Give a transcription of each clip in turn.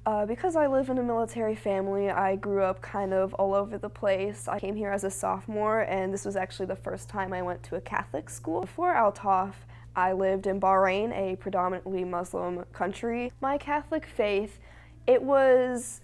Because I live in a military family, I grew up kind of all over the place. I came here as a sophomore, and this was actually the first time I went to a Catholic school. Before Althoff, I lived in Bahrain, a predominantly Muslim country. My Catholic faith, it was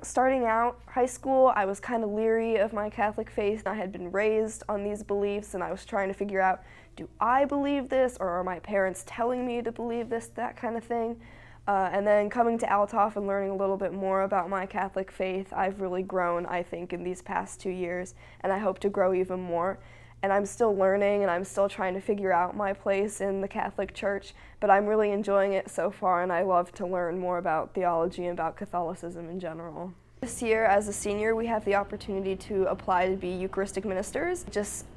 starting out high school, I was kind of leery of my Catholic faith. I had been raised on these beliefs, and I was trying to figure out, do I believe this, or are my parents telling me to believe this, that kind of thing. And then coming to Althoff and learning a little bit more about my Catholic faith, I've really grown, I think, in these past 2 years, and I hope to grow even more. And I'm still learning, and I'm still trying to figure out my place in the Catholic Church, but I'm really enjoying it so far, and I love to learn more about theology and about Catholicism in general. This year, as a senior, we have the opportunity to apply to be Eucharistic ministers.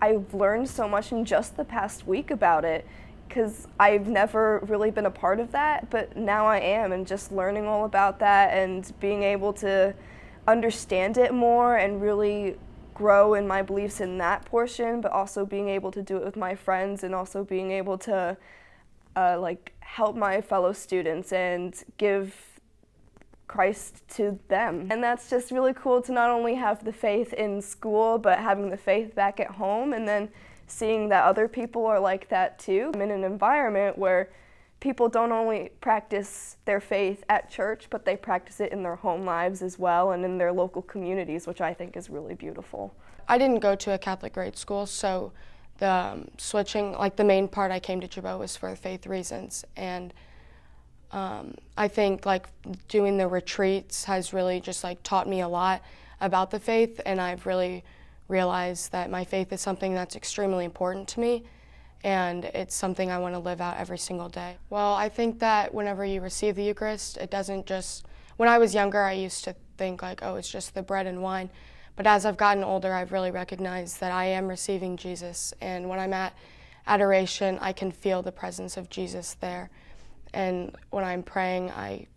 I've learned so much in just the past week about it, because I've never really been a part of that, but now I am, and just learning all about that and being able to understand it more and really grow in my beliefs in that portion, but also being able to do it with my friends and also being able to help my fellow students and give Christ to them. And that's just really cool to not only have the faith in school, but having the faith back at home, and then seeing that other people are like that too. I'm in an environment where people don't only practice their faith at church, but they practice it in their home lives as well and in their local communities, which I think is really beautiful. I didn't go to a Catholic grade school, so the switching, the main part I came to Gibault was for faith reasons. And I think doing the retreats has really just taught me a lot about the faith, and I've really realized that my faith is something that's extremely important to me, and it's something I want to live out every single day. Well, I think that whenever you receive the Eucharist, it doesn't just, when I was younger, I used to think oh, it's just the bread and wine. But as I've gotten older, I've really recognized that I am receiving Jesus, and when I'm at adoration, I can feel the presence of Jesus there. And when I'm praying at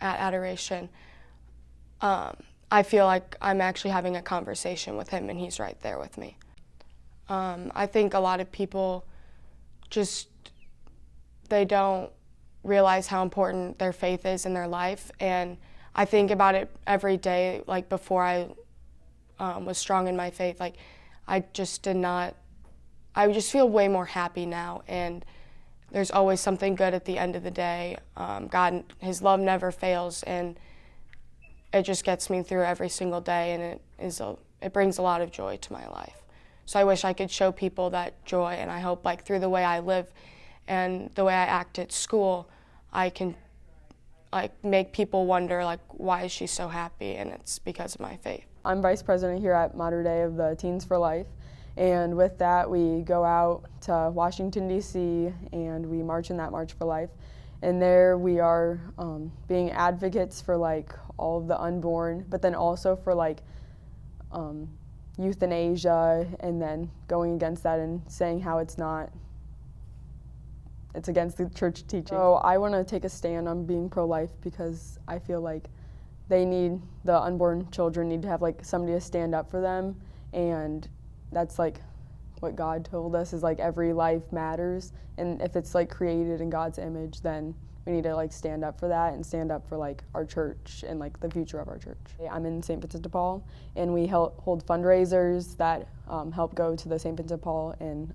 adoration, I feel like I'm actually having a conversation with him, and he's right there with me. I think a lot of people they don't realize how important their faith is in their life, and I think about it every day. Before I was strong in my faith, I just feel way more happy now, and there's always something good at the end of the day. God, his love never fails, and it just gets me through every single day, and it brings a lot of joy to my life. So I wish I could show people that joy, and I hope through the way I live and the way I act at school, I can make people wonder why is she so happy, and it's because of my faith. I'm vice president here at Mater Dei of the Teens for Life, and with that we go out to Washington, D.C., and we march in that March for Life. And there we are being advocates for all of the unborn, but then also for euthanasia, and then going against that and saying how it's against the church teaching. So I want to take a stand on being pro-life, because I feel the unborn children need to have somebody to stand up for them, and that's what God told us is every life matters, and if it's created in God's image, then we need to stand up for that and stand up for our church and the future of our church. I'm in St. Vincent de Paul, and we hold fundraisers that help go to the St. Vincent de Paul in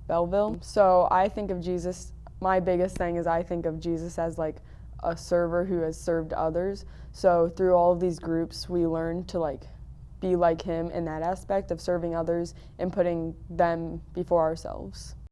Belleville. So I think of Jesus, my biggest thing is I think of Jesus as a server who has served others. So through all of these groups, we learn to be like him in that aspect of serving others and putting them before ourselves.